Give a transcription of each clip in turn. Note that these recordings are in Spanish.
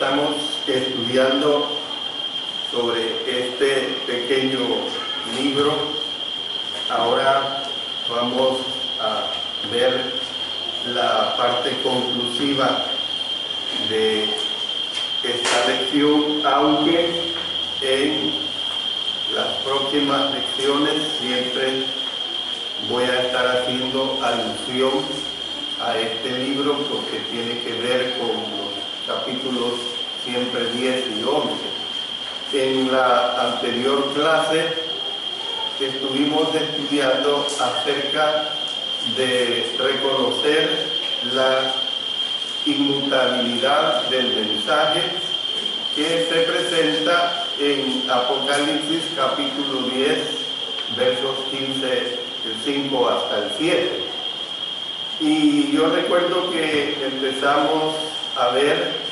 Estamos estudiando sobre este pequeño libro. Ahora vamos a ver la parte conclusiva de esta lección, aunque en las próximas lecciones siempre voy a estar haciendo alusión a este libro porque tiene que ver con los capítulos siempre 10 y 11. En la anterior clase estuvimos estudiando acerca de reconocer la inmutabilidad del mensaje que se presenta en Apocalipsis capítulo 10, versos 15, del 5 hasta el 7. Y yo recuerdo que empezamos a ver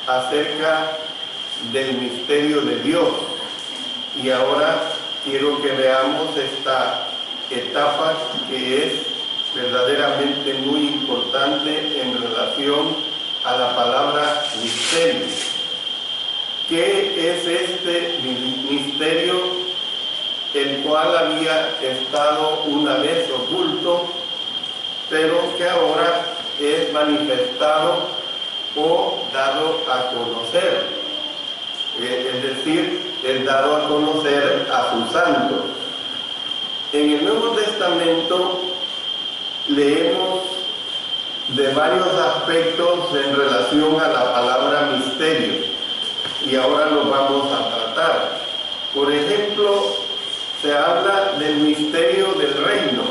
acerca del misterio de Dios. Y ahora quiero que veamos esta etapa que es verdaderamente muy importante en relación a la palabra misterio. ¿Qué es este misterio, el cual había estado una vez oculto, pero que ahora es manifestado o dado a conocer? Es decir, es dado a conocer a sus santos. En el Nuevo Testamento leemos de varios aspectos en relación a la palabra misterio, y ahora lo vamos a tratar. Por ejemplo, se habla del misterio del reino.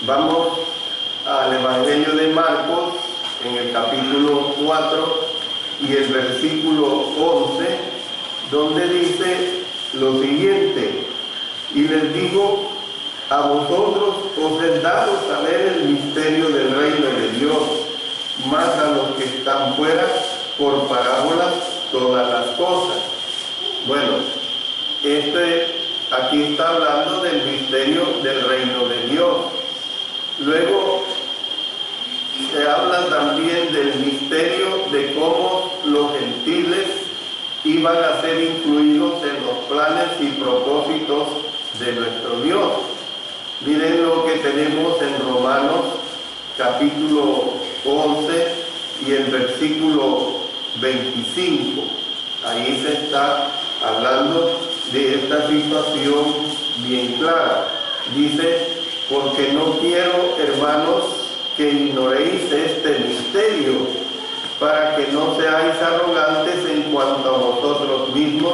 Vamos al Evangelio de Marcos, en el capítulo 4 y el versículo 11, donde dice lo siguiente: y les digo, a vosotros os es dado saber el misterio del reino de Dios, mas a los que están fuera, por parábolas todas las cosas. Bueno, aquí está hablando del misterio del reino de Dios. Luego se habla también del misterio de cómo los gentiles iban a ser incluidos en los planes y propósitos de nuestro Dios. Miren lo que tenemos en Romanos capítulo 11 y el versículo 25. Ahí se está hablando de esta situación bien clara. Dice: porque no quiero, hermanos, que ignoréis este misterio, para que no seáis arrogantes en cuanto a vosotros mismos,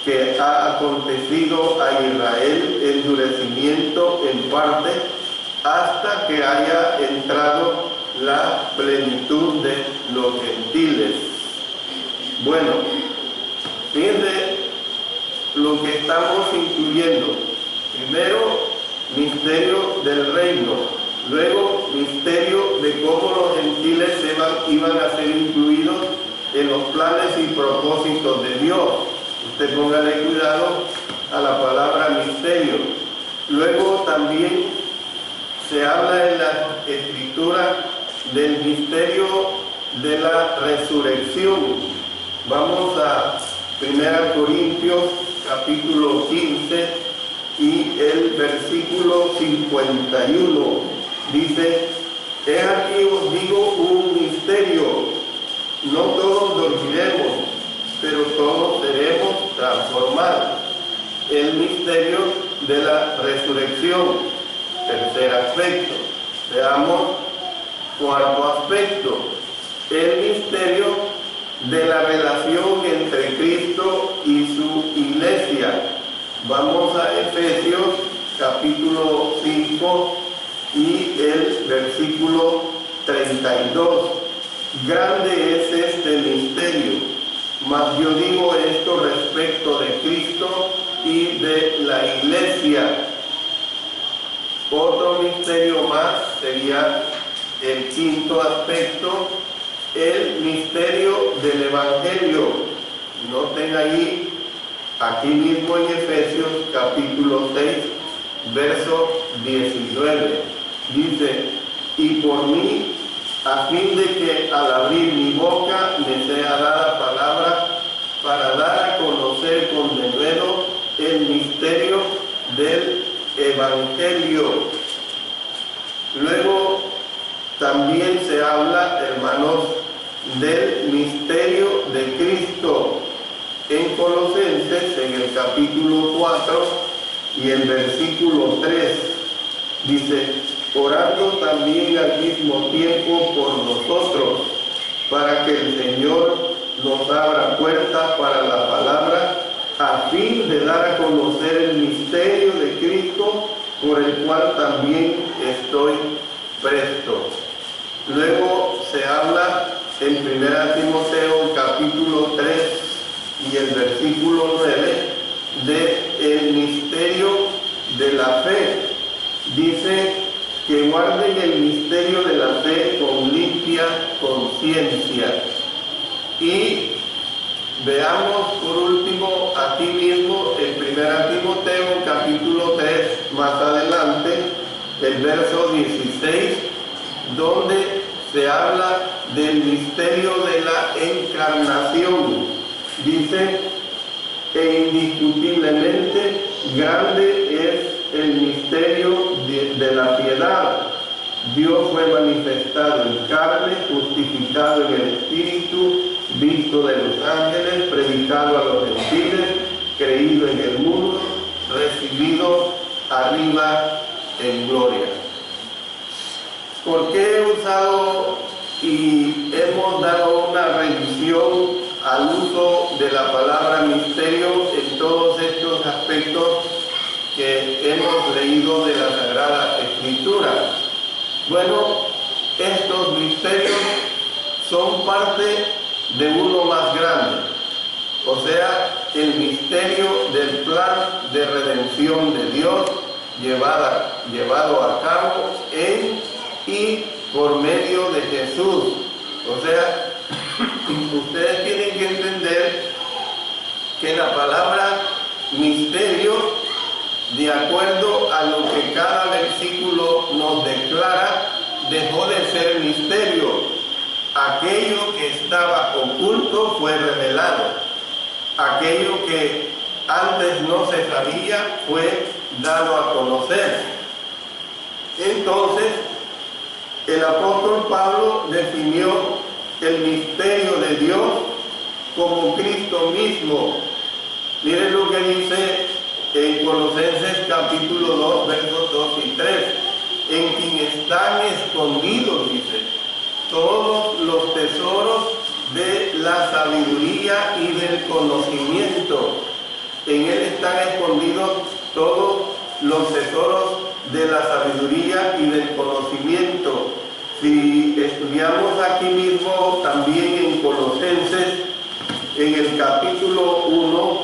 que ha acontecido a Israel endurecimiento en parte, hasta que haya entrado la plenitud de los gentiles. Bueno, fíjense lo que estamos incluyendo. Primero, misterio del reino. Luego, misterio de cómo los gentiles iban a ser incluidos en los planes y propósitos de Dios. Usted póngale cuidado a la palabra misterio. Luego también se habla en la Escritura del misterio de la resurrección. Vamos a 1 Corintios capítulo 15 y el versículo 51. Dice: he aquí os digo un misterio, no todos dormiremos, pero todos seremos transformados. El misterio de la resurrección. Tercer aspecto. Veamos cuarto aspecto. El misterio de la relación entre Cristo y su iglesia. Vamos a Efesios capítulo 5 y el versículo 32. Grande es este misterio, mas yo digo esto respecto de Cristo y de la iglesia. Otro misterio más sería el quinto aspecto, el misterio del Evangelio. Noten ahí, aquí mismo en Efesios capítulo 6, verso 19. Dice: y por mí, a fin de que al abrir mi boca me sea dada palabra Evangelio. Luego también se habla, hermanos, del misterio de Cristo. En Colosenses, en el capítulo 4 y el versículo 3, dice: orando también al mismo tiempo por nosotros, para que el Señor nos abra puertas para la palabra, a fin de dar a conocer el misterio de Cristo, por el cual también estoy presto. Luego se habla en 1 Timoteo capítulo 3 y el versículo 9 del misterio de la fe. Dice que guarden el misterio de la fe con limpia conciencia. Y veamos por último aquí mismo en 1 Timoteo capítulo 3, más adelante, el verso 16, donde se habla del misterio de la encarnación. Dice: e indiscutiblemente grande es el misterio de la piedad. Dios fue manifestado en carne, justificado en el Espíritu, visto de los ángeles, predicado a los gentiles, creído en el mundo, recibido arriba en gloria. ¿Por qué he usado y hemos dado una revisión al uso de la palabra misterio en todos estos aspectos que hemos leído de la Sagrada Escritura? Bueno, estos misterios son parte de uno más grande, o sea, el misterio del plan de redención de Dios llevado a cabo en y por medio de Jesús. O sea, ustedes tienen que entender que la palabra misterio, de acuerdo a lo que cada versículo nos declara, dejó de ser misterio. Aquello que estaba oculto fue revelado. Aquello que antes no se sabía fue dado a conocer. Entonces, el apóstol Pablo definió el misterio de Dios como Cristo mismo. Miren lo que dice en Colosenses capítulo 2, versos 2 y 3. En quien están escondidos, dice, todos los tesoros de la sabiduría y del conocimiento. En él están escondidos todos los tesoros de la sabiduría y del conocimiento. Si estudiamos aquí mismo también en Colosenses, en el capítulo 1,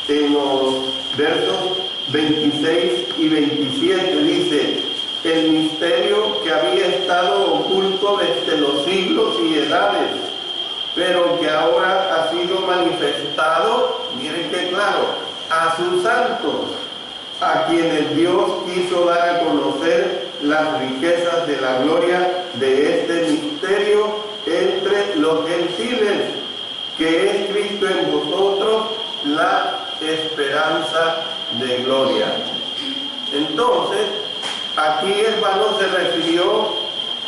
en los versos 26 y 27, dice: el misterio que había estado oculto desde los siglos y edades, pero que ahora ha sido manifestado, miren qué claro, a sus santos, a quienes Dios quiso dar a conocer las riquezas de la gloria de este misterio entre los gentiles, que es Cristo en vosotros, la esperanza de gloria. Entonces, aquí hermano se refirió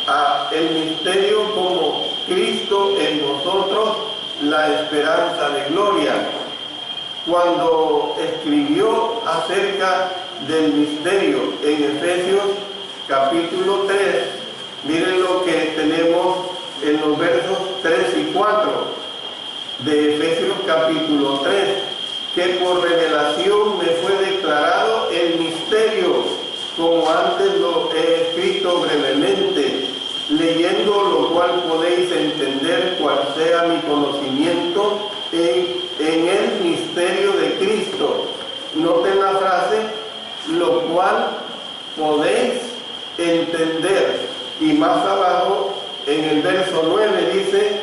a el misterio como Cristo en nosotros, la esperanza de gloria. Cuando escribió acerca del misterio en Efesios capítulo 3, miren lo que tenemos en los versos 3 y 4 de Efesios capítulo 3, que por revelación me fue declarado el misterio, como antes lo he escrito brevemente, leyendo lo cual podéis entender cuál sea mi conocimiento en el misterio de Cristo. Noten la frase, lo cual podéis entender. Y más abajo, en el verso 9 dice,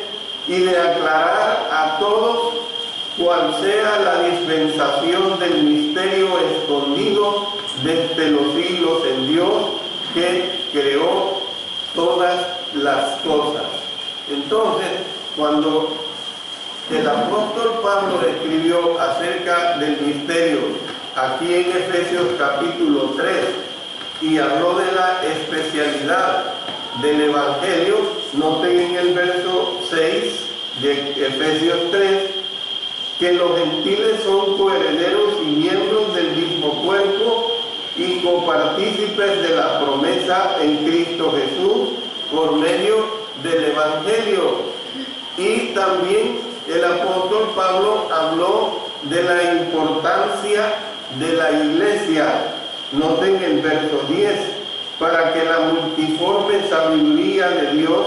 y de aclarar a todos cuál sea la dispensación del misterio escondido desde los siglos en Dios, que creó todas las cosas. Entonces, cuando el apóstol Pablo escribió acerca del misterio aquí en Efesios capítulo 3, y habló de la especialidad del Evangelio. Noten en el verso 6 de Efesios 3 que los gentiles son coherederos y miembros del mismo cuerpo y copartícipes de la promesa en Cristo Jesús por medio del Evangelio. Y también el apóstol Pablo habló de la importancia de la iglesia. Noten el verso 10, para que la multiforme sabiduría de Dios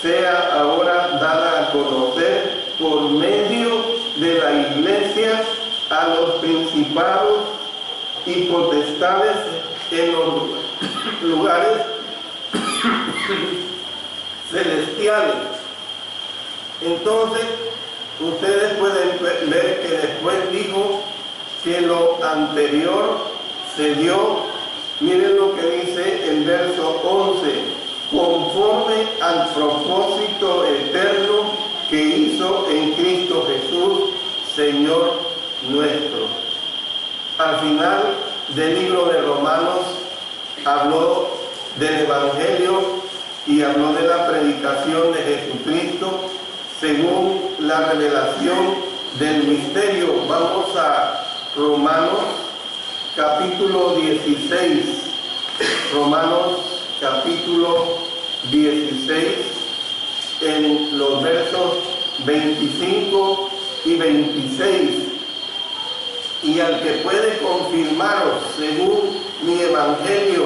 sea ahora dada a conocer por medio de la iglesia a los principados y potestades en los lugares celestiales. Entonces, ustedes pueden ver que después dijo que lo anterior se dio. Miren lo que dice el verso 11, conforme al propósito eterno que hizo en Cristo Jesús, Señor nuestro. Al final del libro de Romanos habló del Evangelio y habló de la predicación de Jesucristo según la revelación del misterio. Vamos a Romanos capítulo 16. Romanos capítulo 16 en los versos 25 y 26. Y al que puede confirmaros según mi evangelio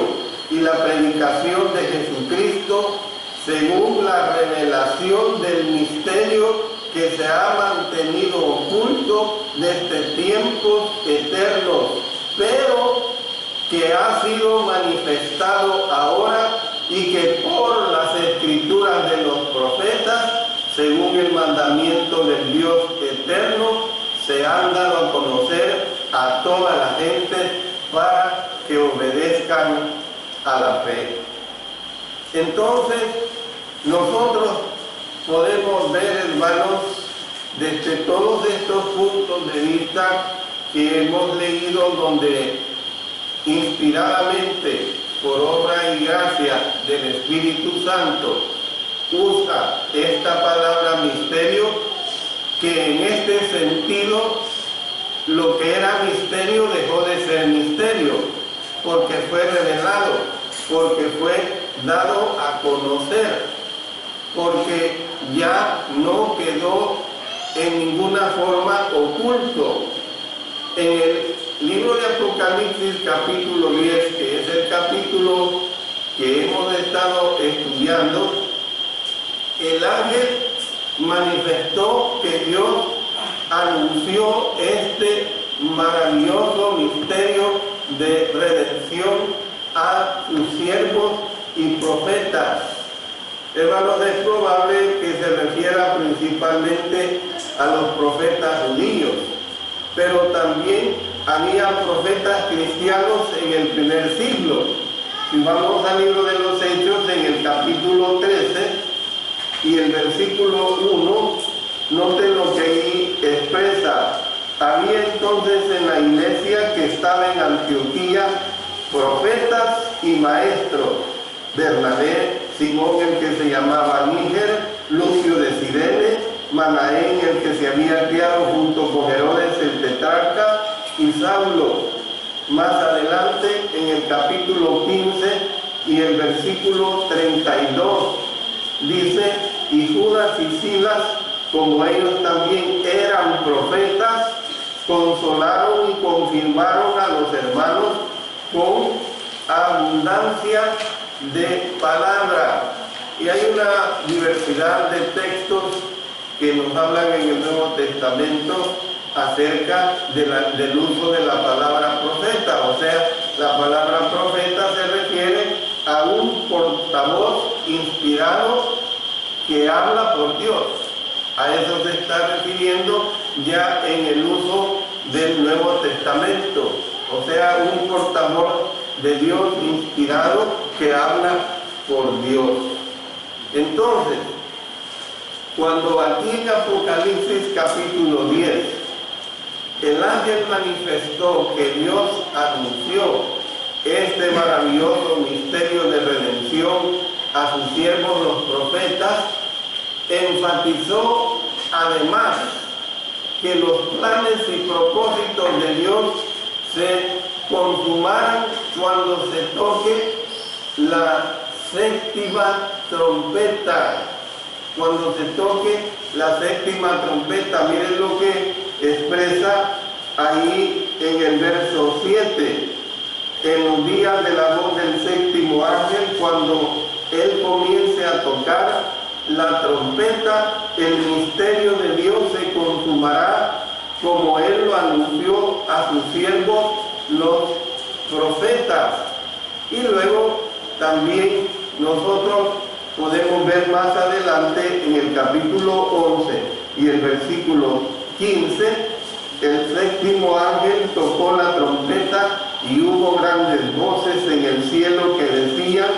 y la predicación de Jesucristo, según la revelación del misterio que se ha mantenido oculto desde tiempos eternos, pero que ha sido manifestado ahora y que por las escrituras de los profetas, según el mandamiento del Dios eterno, se han dado a conocer a toda la gente para que obedezcan a la fe. Entonces, nosotros podemos ver, hermanos, desde todos estos puntos de vista que hemos leído, donde inspiradamente, por obra y gracia del Espíritu Santo, usa esta palabra misterio, que en este sentido lo que era misterio dejó de ser misterio, porque fue revelado, porque fue dado a conocer, porque ya no quedó en ninguna forma oculto. En el libro de Apocalipsis capítulo 10, que es el capítulo que hemos estado estudiando, el ángel manifestó que Dios anunció este maravilloso misterio de redención a sus siervos y profetas. Hermanos, es probable que se refiera principalmente a los profetas judíos, pero también había profetas cristianos en el primer siglo. Si vamos al libro de los Hechos, en el capítulo 13 y el versículo 1, noten lo que ahí expresa. Había entonces en la iglesia que estaba en Antioquía profetas y maestros: Bernabé, Simón el que se llamaba Níger, Lucio de Cirene, Manaén el que se había criado junto con Herodes el tetrarca, y Saulo. Más adelante, en el capítulo 15 y el versículo 32, dice: y Judas y Silas, como ellos también eran profetas, consolaron y confirmaron a los hermanos con abundancia de palabra. Y hay una diversidad de textos que nos hablan en el Nuevo Testamento acerca del uso de la palabra profeta. O sea, la palabra profeta se refiere a un portavoz inspirado que habla por Dios. A eso se está refiriendo ya en el uso del Nuevo Testamento. O sea, un portavoz de Dios inspirado que habla por Dios. Entonces, cuando aquí en Apocalipsis capítulo 10, el ángel manifestó que Dios anunció este maravilloso misterio de redención a sus siervos los profetas, enfatizó además que los planes y propósitos de Dios se consumaran cuando se toque la séptima trompeta. Cuando se toque la séptima trompeta, miren lo que expresa ahí en el verso 7. En los días de la voz del séptimo ángel, cuando él comience a tocar la trompeta, el misterio de Dios se consumará como él lo anunció a sus siervos los profetas. Y luego también nosotros podemos ver más adelante en el capítulo 11 y el versículo 15, el séptimo ángel tocó la trompeta y hubo grandes voces en el cielo que decían: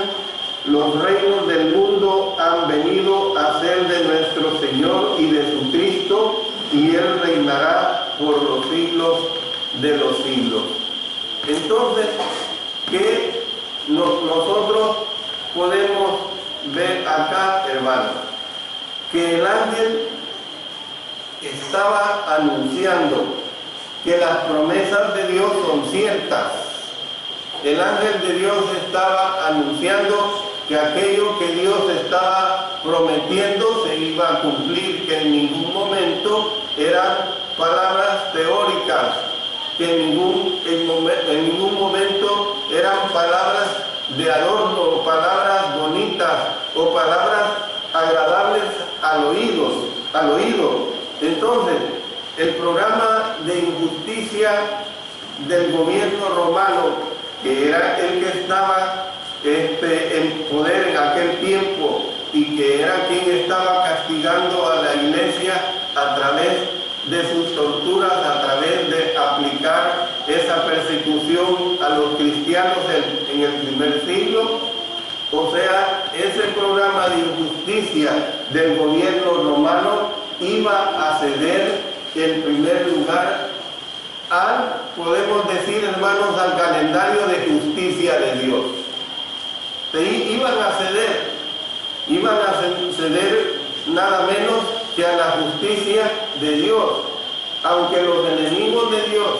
los reinos del mundo han venido a ser de nuestro Señor y de su Cristo, y Él reinará por los siglos de los siglos. Entonces, ¿qué nosotros podemos ver acá, hermanos? Que el ángel estaba anunciando que las promesas de Dios son ciertas. El ángel de Dios estaba anunciando que aquello que Dios estaba prometiendo se iba a cumplir, que en ningún momento eran palabras teóricas, que en ningún momento eran palabras de adorno, palabras bonitas o palabras agradables al oído. Entonces, el programa de injusticia del gobierno romano, que era el que estaba en poder en aquel tiempo y que era quien estaba castigando a la iglesia a través de sus torturas, a través de aplicar esa persecución a los cristianos en el primer siglo. O sea, ese programa de injusticia del gobierno romano iba a ceder en primer lugar podemos decir, hermanos, al calendario de justicia de Dios. Iban a ceder nada menos que a la justicia de Dios. Aunque los enemigos de Dios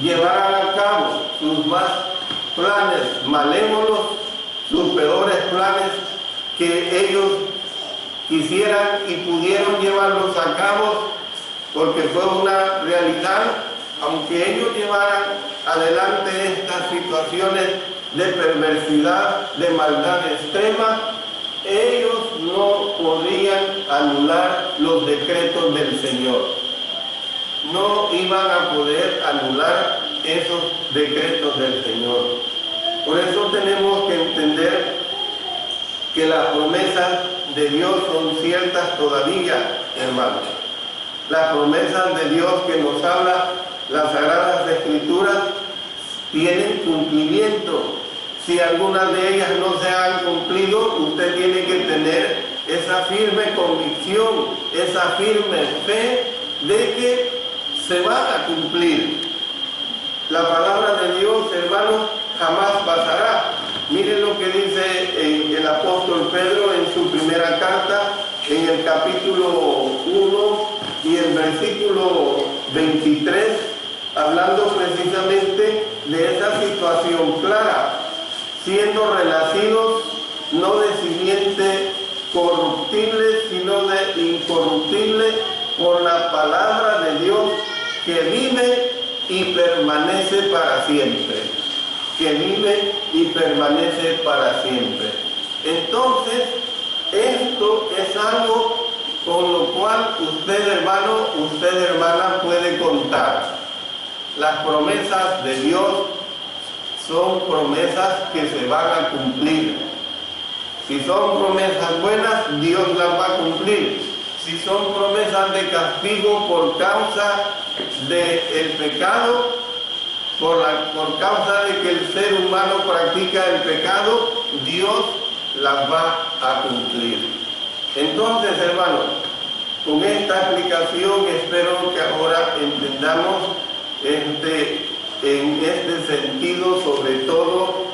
llevaran a cabo sus más planes malévolos, sus peores planes que ellos quisieran y pudieron llevarlos a cabo, porque fue una realidad, aunque ellos llevaran adelante estas situaciones de perversidad, de maldad extrema, ellos no podían anular los decretos del Señor. No iban a poder anular esos decretos del Señor. Por eso tenemos que entender que las promesas de Dios son ciertas todavía, hermanos. Las promesas de Dios que nos habla las Sagradas Escrituras tienen cumplimiento. Si algunas de ellas no se han cumplido, usted tiene que tener esa firme convicción, esa firme fe de que se van a cumplir. La palabra de Dios, hermanos, jamás pasará. Miren lo que dice el apóstol Pedro en su primera carta, en el capítulo 1 y el versículo 23, hablando precisamente de esa situación clara, siendo renacidos no de simiente corruptible, sino de incorruptible, por la palabra de Dios que vive y permanece para siempre. Que vive y permanece para siempre. Entonces, esto es algo con lo cual usted, hermano, usted, hermana, puede contar. Las promesas de Dios son promesas que se van a cumplir. Si son promesas buenas, Dios las va a cumplir. Si son promesas de castigo por causa del pecado, por causa de que el ser humano practica el pecado, Dios las va a cumplir. Entonces, hermanos, con esta explicación espero que ahora entendamos en este sentido, sobre todo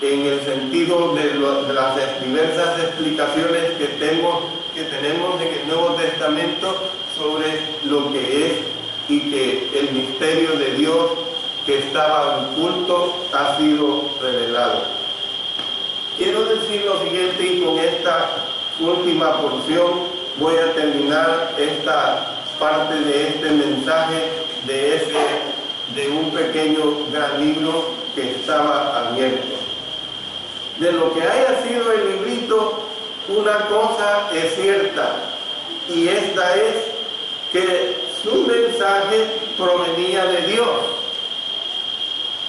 en el sentido de las diversas explicaciones que tenemos en el Nuevo Testamento sobre lo que es y que el misterio de Dios que estaba oculto ha sido revelado. Quiero decir lo siguiente, y con esta última porción voy a terminar esta parte de este mensaje de un pequeño gran libro que estaba abierto. De lo que haya sido el librito, una cosa es cierta, y esta es que su mensaje provenía de Dios.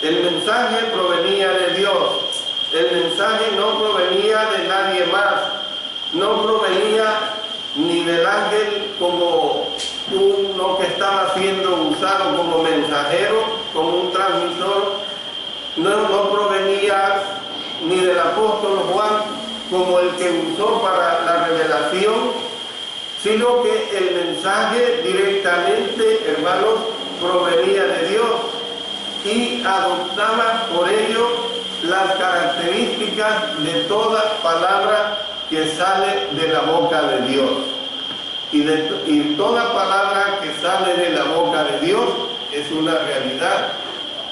El mensaje provenía de Dios. El mensaje no provenía de nadie más. No provenía ni del ángel como uno que estaba siendo usado como mensajero, como un transmisor. No provenía ni del apóstol Juan como el que usó para la revelación, sino que el mensaje directamente, hermanos, provenía de Dios y adoptaba por ello las características de toda palabra que sale de la boca de Dios. Y toda palabra que sale de la boca de Dios es una realidad.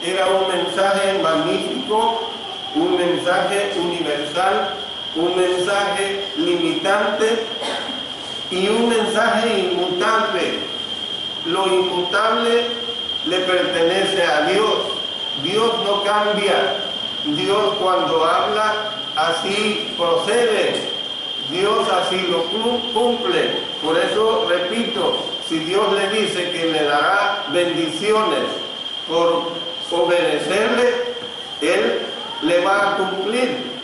Era un mensaje magnífico, un mensaje universal, un mensaje limitante y un mensaje inmutable. Lo inmutable le pertenece a Dios. Dios no cambia. Dios cuando habla así procede. Dios así lo cumple. Por eso repito, si Dios le dice que le dará bendiciones por obedecerle, Él le va a cumplir.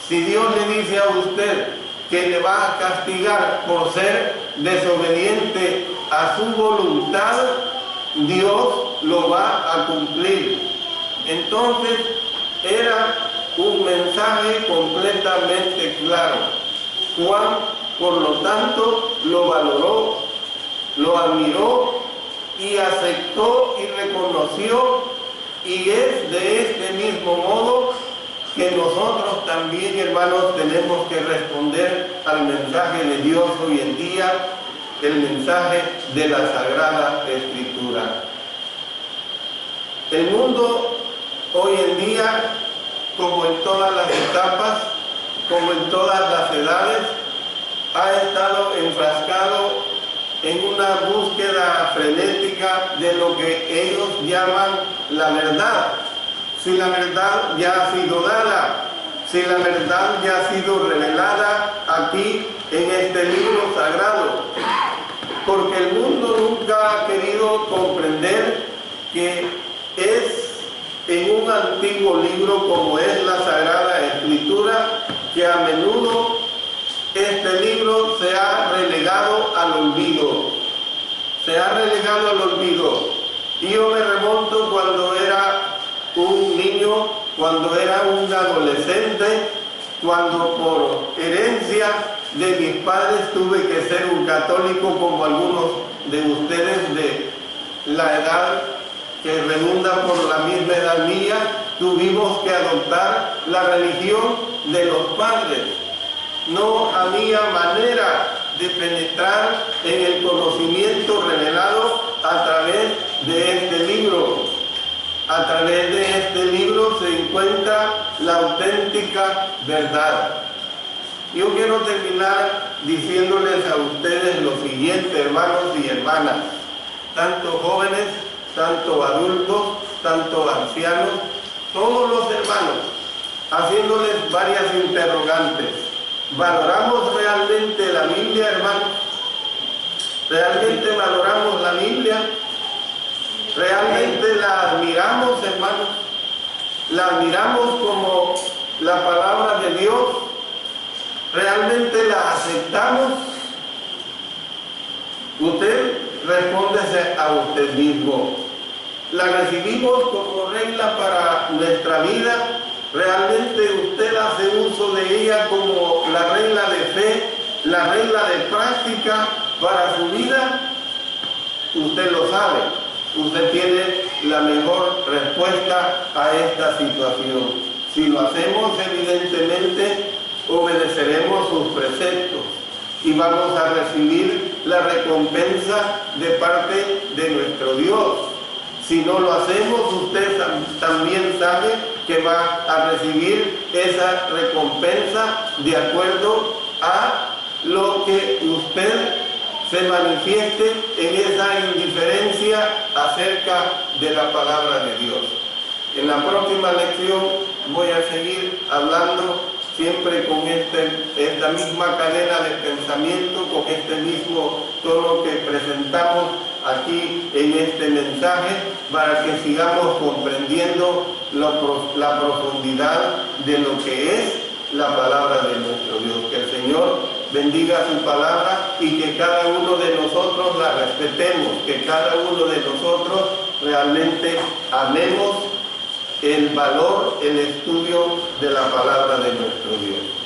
Si Dios le dice a usted que le va a castigar por ser desobediente a su voluntad, Dios lo va a cumplir. Entonces era un mensaje completamente claro. Juan, por lo tanto, lo valoró, lo admiró y aceptó y reconoció, y es de este mismo modo que nosotros también, hermanos, tenemos que responder al mensaje de Dios hoy en día, el mensaje de la Sagrada Escritura. El mundo hoy en día, como en todas las etapas, como en todas las edades, ha estado enfrascado en una búsqueda frenética de lo que ellos llaman la verdad. Si la verdad ya ha sido dada, si la verdad ya ha sido revelada aquí en este libro sagrado, porque el mundo nunca ha querido comprender que es en un antiguo libro como es la Sagrada Escritura, que a menudo este libro se ha relegado al olvido. Se ha relegado al olvido. Y yo me remonto cuando era un niño, cuando era un adolescente, cuando por herencia de mis padres tuve que ser un católico, como algunos de ustedes de la edad que redunda por la misma edad mía, tuvimos que adoptar la religión de los padres. No había manera de penetrar en el conocimiento revelado a través de este libro. A través de este libro se encuentra la auténtica verdad. Yo quiero terminar diciéndoles a ustedes lo siguiente, hermanos y hermanas, tanto jóvenes, tanto adultos, tanto ancianos, todos los hermanos, haciéndoles varias interrogantes. ¿Valoramos realmente la Biblia, hermanos? ¿Realmente valoramos la Biblia? ¿Realmente la admiramos, hermanos? ¿La admiramos como la palabra de Dios? ¿Realmente la aceptamos? Usted respóndese a usted mismo. ¿La recibimos como regla para nuestra vida? ¿Realmente usted hace uso de ella como la regla de fe, la regla de práctica para su vida? Usted lo sabe. Usted tiene la mejor respuesta a esta situación. Si lo hacemos, evidentemente, obedeceremos sus preceptos y vamos a recibir la recompensa de parte de nuestro Dios. Si no lo hacemos, usted también sabe que va a recibir esa recompensa de acuerdo a lo que usted se manifieste en esa indiferencia acerca de la palabra de Dios. En la próxima lección voy a seguir hablando siempre con esta misma cadena de pensamiento, con este mismo tono que presentamos aquí en este mensaje, para que sigamos comprendiendo la profundidad de lo que es la palabra de nuestro Dios. Que el Señor bendiga su palabra y que cada uno de nosotros la respetemos, que cada uno de nosotros realmente amemos el valor, el estudio de la palabra de nuestro Dios.